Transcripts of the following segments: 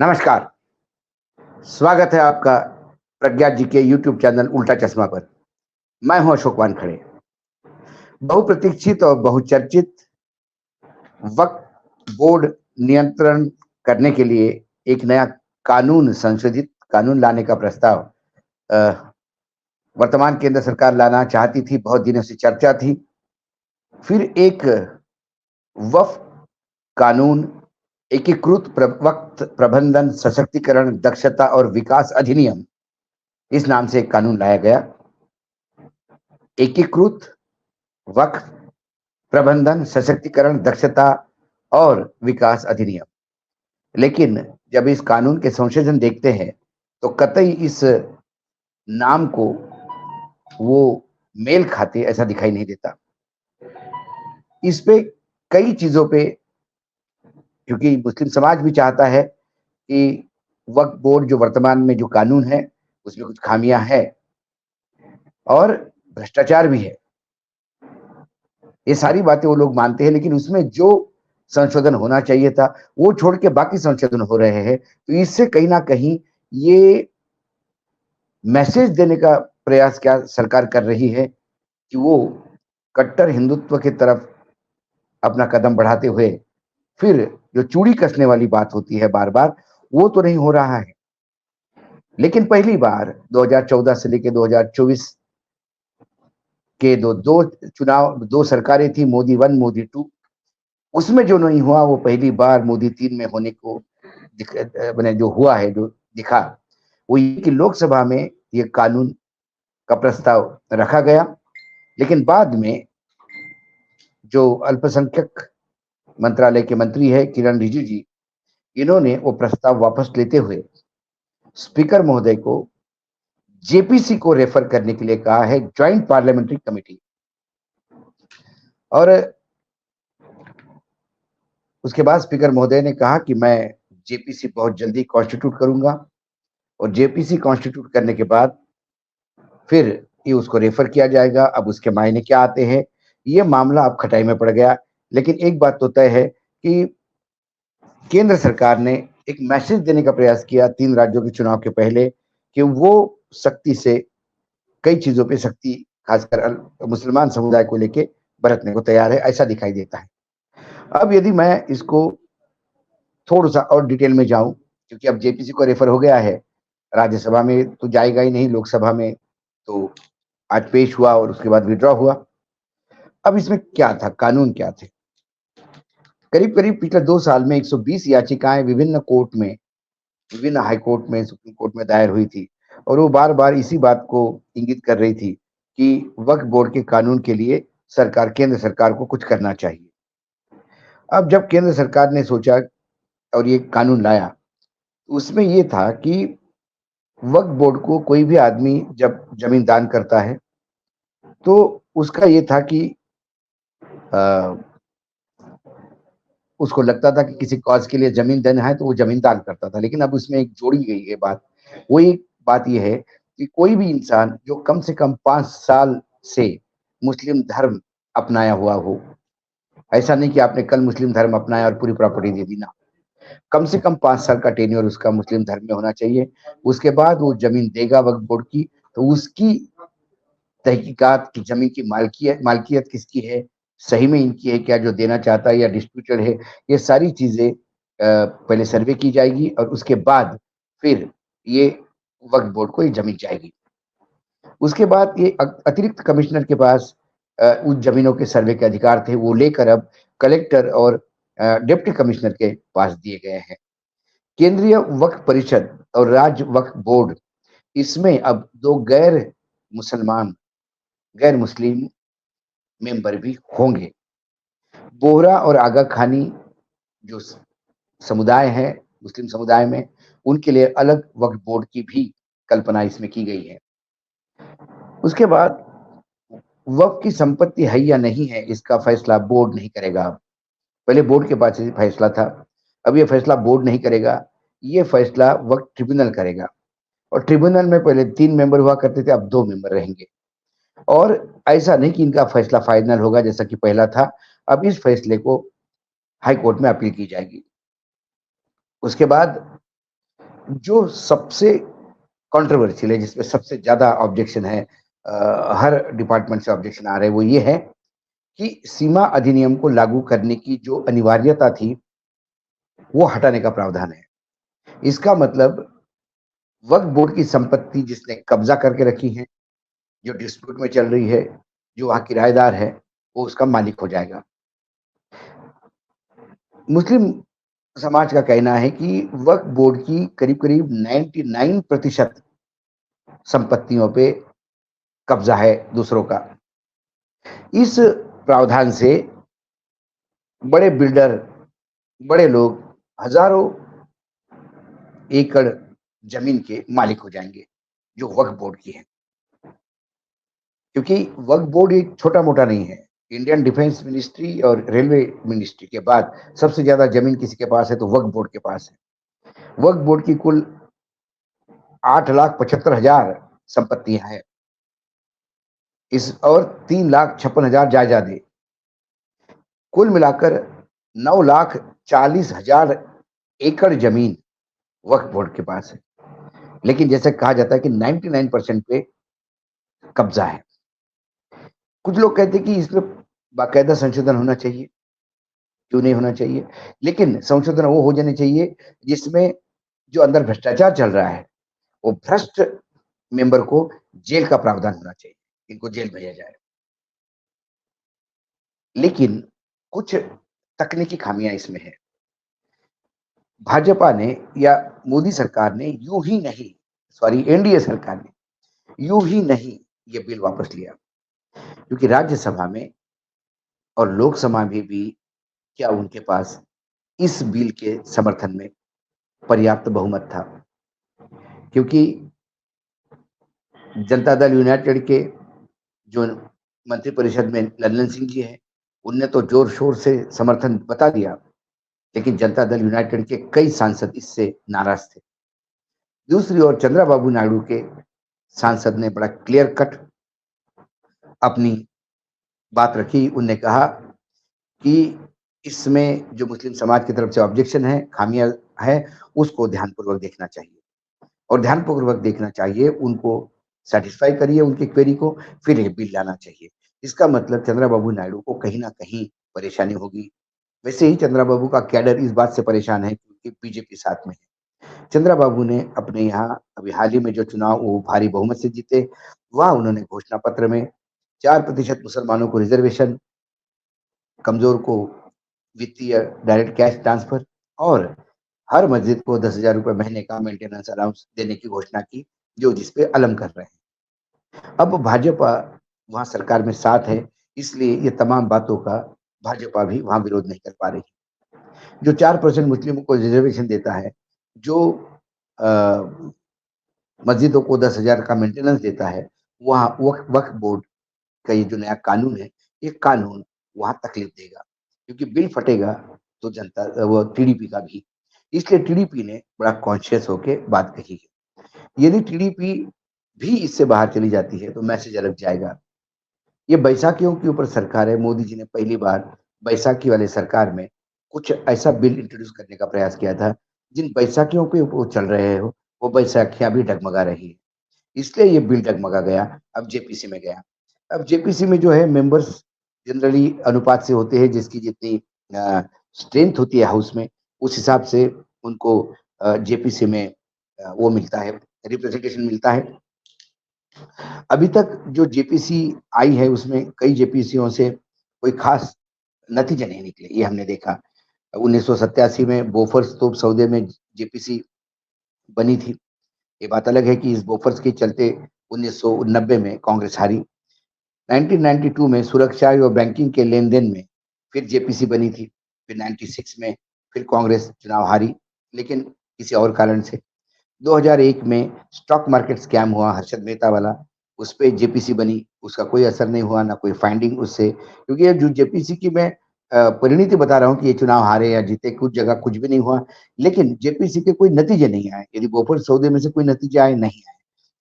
नमस्कार, स्वागत है आपका प्रज्ञा जी के यूट्यूब चैनल उल्टा चश्मा पर। मैं हूं अशोक वानखड़े। बहुप्रतीक्षित और बहुचर्चित वक्फ बोर्ड नियंत्रण करने के लिए एक नया संशोधित कानून लाने का प्रस्ताव अ, वर्तमान केंद्र सरकार लाना चाहती थी। बहुत दिनों से चर्चा थी। फिर एक वक्फ कानून, वक्त प्रबंधन सशक्तिकरण दक्षता और विकास अधिनियम, इस नाम से एक कानून लाया गया। एकीकृत वक्फ प्रबंधन सशक्तिकरण दक्षता और विकास अधिनियम। लेकिन जब इस कानून के संशोधन देखते हैं तो कतई इस नाम को वो मेल खाते ऐसा दिखाई नहीं देता। इस पे कई चीजों पे, क्योंकि मुस्लिम समाज भी चाहता है कि वक्फ बोर्ड जो वर्तमान में जो कानून है उसमें कुछ खामियां है और भ्रष्टाचार भी है। ये सारी बातें वो लोग मानते हैं, लेकिन उसमें जो संशोधन होना चाहिए था वो छोड़ के बाकी संशोधन हो रहे हैं। तो इससे कहीं ना कहीं ये मैसेज देने का प्रयास क्या सरकार कर रही है कि वो कट्टर हिंदुत्व की तरफ अपना कदम बढ़ाते हुए फिर जो चूड़ी कसने वाली बात होती है बार बार, वो तो नहीं हो रहा है। लेकिन पहली बार 2014 से लेकर 2024 के दो दो चुनाव, दो सरकारें थी, मोदी वन मोदी टू। उसमें जो नहीं हुआ वो पहली बार मोदी तीन में होने को मैंने जो हुआ है, जो दिखा, वो ये कि लोकसभा में ये कानून का प्रस्ताव रखा गया। लेकिन बाद में जो अल्पसंख्यक मंत्रालय के मंत्री है किरण रिजिजू जी, इन्होंने वो प्रस्ताव वापस लेते हुए स्पीकर महोदय को जेपीसी को रेफर करने के लिए कहा है, ज्वाइंट पार्लियामेंट्री कमेटी। और उसके बाद स्पीकर महोदय ने कहा कि मैं जेपीसी बहुत जल्दी कॉन्स्टिट्यूट करूंगा, और जेपीसी कॉन्स्टिट्यूट करने के बाद फिर ये उसको रेफर किया जाएगा। अब उसके मायने क्या आते हैं, ये मामला अब खटाई में पड़ गया। लेकिन एक बात तो तय है कि केंद्र सरकार ने एक मैसेज देने का प्रयास किया 3 राज्यों के चुनाव के पहले कि वो सख्ती से कई चीजों पे सख्ती, खासकर मुसलमान समुदाय को लेके बरतने को तैयार है, ऐसा दिखाई देता है। अब यदि मैं इसको थोड़ा सा और डिटेल में जाऊं, क्योंकि अब जेपीसी को रेफर हो गया है, राज्यसभा में तो जाएगा ही नहीं, लोकसभा में तो आज पेश हुआ और उसके बाद विड्रॉ हुआ। अब इसमें क्या था, कानून क्या थे? करीब करीब पिछले 2 साल में 120 याचिकाएं विभिन्न कोर्ट में, विभिन्न हाई कोर्ट में, सुप्रीम कोर्ट में दायर हुई थी, और वो बार बार इसी बात को इंगित कर रही थी कि वक्फ बोर्ड के कानून के लिए सरकार, केंद्र सरकार को कुछ करना चाहिए। अब जब केंद्र सरकार ने सोचा और ये कानून लाया, उसमें ये था कि वक्फ बोर्ड को कोई भी आदमी जब जमीन दान करता है तो उसका ये था कि आ, उसको लगता था कि किसी कॉज के लिए जमीन देना है तो वो जमीन दान करता था। लेकिन अब उसमें एक जोड़ी गई है बात। वो एक बात ये है कि कोई भी इंसान जो कम से कम 5 साल से मुस्लिम धर्म अपनाया हुआ हो, ऐसा नहीं कि आपने कल मुस्लिम धर्म अपनाया और पूरी प्रॉपर्टी दे दी ना, कम से कम 5 साल का टेन्योर उसका मुस्लिम धर्म में होना चाहिए। उसके बाद वो जमीन देगा वक्फ बोर्ड की, तो उसकी तहकीकात की जमीन की मालकियत मालकियत किसकी है, सही में इनकी है क्या जो देना चाहता है, या डिस्प्यूटेड है, ये सारी चीजें पहले सर्वे की जाएगी और उसके बाद फिर ये वक्फ बोर्ड को ये जमीन जाएगी। उसके बाद ये अतिरिक्त कमिश्नर के पास उन जमीनों के सर्वे के अधिकार थे, वो लेकर अब कलेक्टर और डिप्टी कमिश्नर के पास दिए गए हैं। केंद्रीय वक्फ परिषद और राज्य वक्फ बोर्ड, इसमें अब 2 मुसलमान गैर मुस्लिम मेंबर भी होंगे। बोहरा और आगा खानी जो समुदाय है मुस्लिम समुदाय में, उनके लिए अलग वक्फ बोर्ड की भी कल्पना इसमें की गई है। उसके बाद वक्फ की संपत्ति है या नहीं है, इसका फैसला बोर्ड नहीं करेगा। पहले बोर्ड के पास ये फैसला था, अब ये फैसला बोर्ड नहीं करेगा, ये फैसला वक्फ ट्रिब्यूनल करेगा। और ट्रिब्यूनल में पहले 3 मेंबर हुआ करते थे, अब 2 मेंबर रहेंगे। और ऐसा नहीं कि इनका फैसला फाइनल होगा जैसा कि पहला था, अब इस फैसले को हाई कोर्ट में अपील की जाएगी। उसके बाद जो सबसे कंट्रोवर्शियल है, जिसमें सबसे ज़्यादा ऑब्जेक्शन है, हर डिपार्टमेंट से ऑब्जेक्शन आ रहे हैं, वो ये है कि सीमा अधिनियम को लागू करने की जो अनिवार्यता थी, वो हटाने का प्रावधान है। इसका मतलब वक्फ बोर्ड की संपत्ति जिसने कब्जा करके रखी है, जो डिस्प्यूट में चल रही है, जो वहाँ किराएदार है, वो उसका मालिक हो जाएगा। मुस्लिम समाज का कहना है कि वक्फ बोर्ड की करीब-करीब 99% संपत्तियों पे कब्जा है दूसरों का। इस प्रावधान से बड़े बिल्डर, बड़े लोग हज़ारों एकड़ ज़मीन के मालिक हो जाएँगे, जो वक्फ बोर्ड की है। क्योंकि वक्फ बोर्ड एक छोटा-मोटा नहीं है। इंडियन डिफेंस मिनिस्ट्री और रेलवे मिनिस्ट्री के बाद सबसे ज़्यादा ज़मीन किसी के पास है तो वक्फ बोर्ड के पास है। वक्फ बोर्ड की कुल 8,75,000 संपत्तियाँ हैं। इस और 3,56,000 जायदादें। कुल मिलाकर 9,40,000 एकड़ ज़मीन वक्फ बोर्ड के पास है। लेकिन जैसे कहा जाता है कि 99% पे कब्ज़ा है। कुछ लोग कहते हैं कि इसमें बाकायदा संशोधन होना चाहिए। क्यों नहीं होना चाहिए? लेकिन संशोधन वो हो जाने चाहिए जिसमें जो अंदर भ्रष्टाचार चल रहा है, वो भ्रष्ट मेंबर को जेल का प्रावधान होना चाहिए, इनको जेल भेजा जाए। लेकिन कुछ तकनीकी खामियाँ इसमें हैं। भाजपा ने या मोदी सरकार ने यूँ ही नहीं, सॉरी एनडीए सरकार ने यूँ ही नहीं ये बिल वापस लिया, क्योंकि राज्यसभा में और लोकसभा में भी क्या उनके पास इस बिल के समर्थन में पर्याप्त बहुमत था? क्योंकि जनता दल यूनाइटेड के जो मंत्रिपरिषद में लल्लन सिंह जी हैं, उनने तो ज़ोर-शोर से समर्थन बता दिया, लेकिन जनता दल यूनाइटेड के कई सांसद इससे नाराज़ थे। दूसरी ओर चंद्रबाबू नायडू के सांसद ने बड़ा क्लियर कट अपनी बात रखी। उनने कहा कि इसमें जो मुस्लिम समाज की तरफ से ऑब्जेक्शन है, खामियाँ हैं, उसको ध्यानपूर्वक देखना चाहिए और ध्यानपूर्वक देखना चाहिए, उनको सैटिस्फाई करिए उनकी क्वेरी को, फिर ये बिल लाना चाहिए। इसका मतलब चंद्रबाबू नायडू को कहीं न कहीं परेशानी होगी। वैसे ही चंद्रबाबू का कैडर इस बात से परेशान है क्योंकि बीजेपी साथ में है। चंद्रबाबू ने अपने यहाँ अभी हाल ही में जो चुनाव वो भारी बहुमत से जीते, वहाँ उन्होंने घोषणा पत्र में 4% मुसलमानों को रिज़र्वेशन, कमज़ोर को वित्तीय डायरेक्ट कैश ट्रांसफ़र और हर मस्जिद को 10,000 रुपए महीने का मेंटेनेंस अलाउंस देने की घोषणा की, जो जिस पे अलम कर रहे हैं। अब भाजपा वहाँ सरकार में साथ है, इसलिए ये तमाम बातों का भाजपा भी वहाँ विरोध नहीं कर पा रही। जो 4% मुस्लिमों को रिज़र्वेशन देता है, जो अ, मस्जिदों को 10,000 का मेंटेनेंस देता है, वहाँ वक्फ बोर्ड का ये जो नया कानून है, ये कानून वहाँ तकलीफ देगा, क्योंकि बिल फटेगा तो जनता वो टीडीपी का भी। इसलिए टीडीपी ने बड़ा कॉन्शियस होके बात कही है। यदि टीडीपी भी इससे बाहर चली जाती है, तो मैसेज अलग जाएगा। ये बैसाखियों के ऊपर सरकार है, मोदी जी ने पहली बार बैसाखी वाले सरकार में कुछ ऐसा बिल इंट्रोड्यूस करने का प्रयास किया था, जिन बैसाखियों पे वो चल रहे हो, वो बैसाखियाँ भी डगमगा रही हैं। इसलिए ये बिल डगमगा गया, अब जेपीसी में गया। अब जेपीसी में जो है मेंबर्स जनरली अनुपात से होते हैं, जिसकी जितनी स्ट्रेंथ होती है हाउस में, उस हिसाब से उनको जेपीसी में वो मिलता है, रिप्रेजेंटेशन मिलता है। अभी तक जो जेपीसी आई है, उसमें कई जेपीसीओं से कोई खास नतीजे नहीं निकले, ये हमने देखा। 1987 में बोफोर्स तोप सौदे में जेपीसी बनी थी। ये बात अलग है कि इस बोफर्स के चलते 1990 में कांग्रेस हारी। 1992 में सुरक्षा और बैंकिंग के लेन-देन में फिर जेपीसी बनी थी। फिर 96 में फिर कांग्रेस चुनाव हारी, लेकिन किसी और कारण से। 2001 में स्टॉक मार्केट स्कैम हुआ हर्षद मेहता वाला, उस पे जेपीसी बनी, उसका कोई असर नहीं हुआ, ना कोई फाइंडिंग उससे, क्योंकि ये जो जेपीसी की मैं परिणति बता रहा हूँ कि ये चुनाव हारे या जीते, कुछ जगह कुछ भी नहीं हुआ, लेकिन जेपीसी के कोई नतीजे नहीं आए। यदि बोफोर्स सौदे में से कोई नतीजे आए, नहीं आए।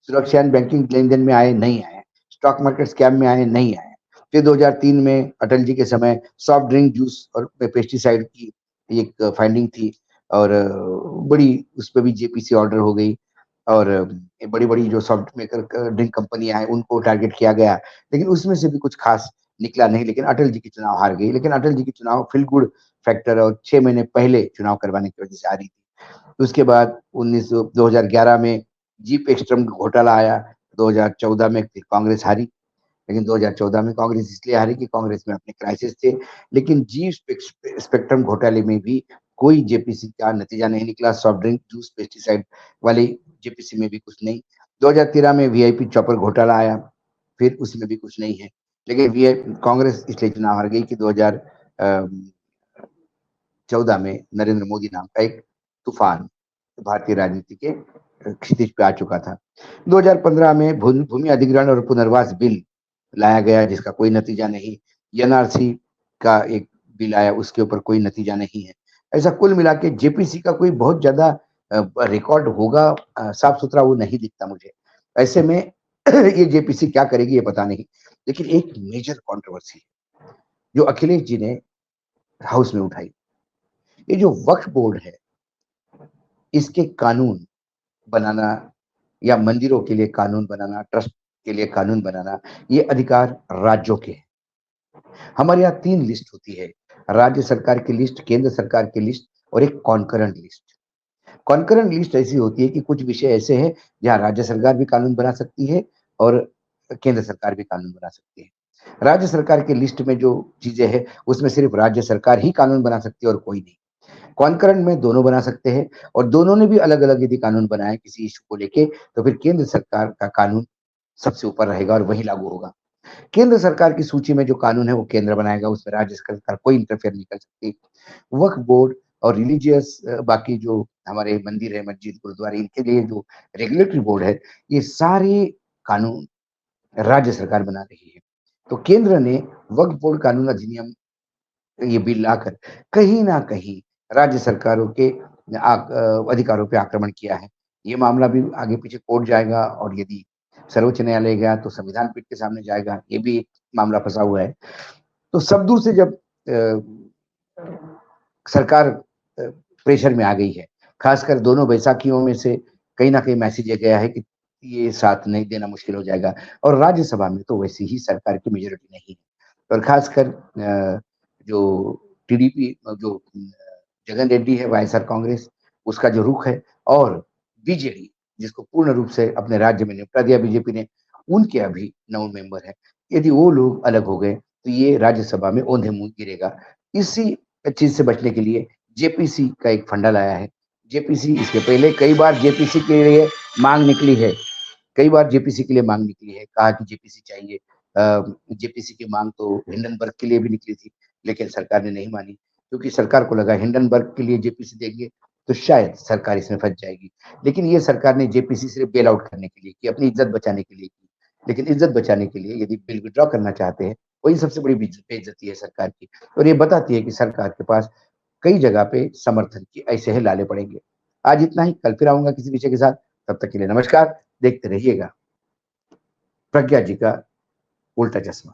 सुरक्षा एंड बैंकिंग लेन-देन में आए, नहीं आए। स्टॉक मार्केट स्कैम में आए, नहीं आए। फिर 2003 में अटल जी के समय सॉफ्ट ड्रिंक, जूस और पेस्टिसाइड की एक फाइंडिंग थी और बड़ी उस पे भी जेपीसी ऑर्डर हो गई और बड़ी-बड़ी जो सॉफ्ट मेकर ड्रिंक कंपनियाँ हैं उनको टारगेट किया गया। लेकिन उसमें से भी कुछ खास निकला नहीं, लेकिन अटल जी की चुनाव हार गई। लेकिन अटल जी की चुनाव फ़ील गुड फैक्टर और 6 महीने पहले चुनाव करवाने की वजह से हारी थी। उसके बाद 2011 में जीप एक्सट्रम घोटाला आया, 2014 में फिर कांग्रेस हारी। लेकिन 2014 में कांग्रेस इसलिए हारी कि कांग्रेस में अपने क्राइसिस थे। लेकिन जी स्पेक्ट्रम घोटाले में भी कोई जेपीसी का नतीजा नहीं निकला। सॉफ्ट ड्रिंक, जूस, पेस्टिसाइड वाली जेपीसी में भी कुछ नहीं। 2013 में वीआईपी चॉपर घोटाला आया, फिर उसमें भी कुछ नहीं है। लेकिन वी कांग्रेस इसलिए चुनाव हार गई कि 2014 में नरेंद्र मोदी नाम का एक तूफान भारतीय राजनीति के क्षितिज पे आ चुका था। 2015 में भूमि अधिग्रहण और पुनर्वास बिल लाया गया जिसका कोई नतीजा नहीं। एनआरसी का एक बिल आया उसके ऊपर कोई नतीजा नहीं है। ऐसा कुल मिला के जेपीसी का कोई बहुत ज्यादा रिकॉर्ड होगा, साफ सुथरा वो नहीं दिखता मुझे। ऐसे में ये जेपीसी क्या करेगी ये पता नहीं। लेकिन एक मेजर कंट्रोवर्सी जो अखिलेश जी ने हाउस में उठाई, ये जो वक्फ बोर्ड है इसके कानून बनाना या मंदिरों के लिए कानून बनाना, ट्रस्ट के लिए कानून बनाना, ये अधिकार राज्यों के हैं। हमारे यहाँ 3 लिस्ट होती है, राज्य सरकार की लिस्ट, केंद्र सरकार की लिस्ट और एक कॉन्करेंट लिस्ट। कॉन्करेंट लिस्ट ऐसी होती है कि कुछ विषय ऐसे हैं जहाँ राज्य सरकार भी कानून बना सकती है और केंद्र सरकार भी कानून बना सकती है। राज्य सरकार की लिस्ट में जो चीजें हैं उसमें सिर्फ राज्य सरकार ही कानून बना सकती है और कोई नहीं। कॉन्करेंट में दोनों बना सकते हैं और दोनों ने भी अलग-अलग यदि कानून बनाए किसी इश्यू को लेके तो फिर केंद्र सरकार का कानून सबसे ऊपर रहेगा और वही लागू होगा। केंद्र सरकार की सूची में जो कानून है वो केंद्र बनाएगा, उसमें राज्य सरकार कोई इंटरफेयर नहीं कर सकती। वक्फ बोर्ड और रिलीजियस बाकी जो हमारे मंदिर है, मस्जिद, गुरुद्वारे इनके लिए जो रेगुलेटरी बोर्ड है, ये सारे कानून राज्य सरकार बना रही है। तो केंद्र ने वक्फ बोर्ड कानून अधिनियम ये बिल लाकर कहीं न कहीं राज्य सरकारों के अधिकारों पे आक्रमण किया है। ये मामला भी आगे पीछे कोर्ट जाएगा और यदि सर्वोच्च न्यायालय गया तो संविधान पीठ के सामने जाएगा, ये भी एक मामला फँसा हुआ है। तो सब दूर से जब सरकार प्रेशर में आ गई है, खासकर दोनों बैसाखियों में से कहीं न कहीं मैसेज ये गया है कि ये साथ नहीं देना मुश्किल हो जाएगा और राज्यसभा में तो वैसे ही सरकार की मेजॉरिटी नहीं है और खासकर जो टीडीपी जो जगन रेड्डी है वाईएसआर कांग्रेस, उसका जो रुख है और बीजेडी जिसको पूर्ण रूप से अपने राज्य में निपटा दिया बीजेपी ने, उनके अभी 9 मेंबर हैं। यदि वो लोग अलग हो गए, तो ये राज्यसभा में औंधे मुँह गिरेगा। इसी चीज़ से बचने के लिए जेपीसी का एक फंडा लाया है। जेपीसी इसके पहले कई बार जेपीसी के लिए माँग निकली है। कई बार जेपीसी के लिए माँग निकली है, कहा कि जेपीसी चाहिए। जेपीसी की माँग तो हिंडनबर्ग के लिए भी निकली थी, लेकिन सरकार ने नहीं मानी, क्योंकि सरकार को लगा हिंडनबर्ग के लिए जेपीसी देंगे, तो शायद सरकार इसमें फँस जाएगी। लेकिन ये सरकार ने जेपीसी सिर्फ बेल आउट करने के लिए की, अपनी इज़्ज़त बचाने के लिए की। लेकिन इज़्ज़त बचाने के लिए यदि बिल विथड्रॉ करना चाहते हैं, वही सबसे बड़ी बेइज़्ज़ती है सरकार की और ये बताती है कि सरकार के पास कई जगह पे समर्थन के ऐसे ही लाले पड़ेंगे। आज इतना ही, कल फिर आऊँगा किसी विषय के साथ, तब तक के लिए नमस्कार, देखते रहिएगा प्रज्ञा जी का उल्टा चश्मा।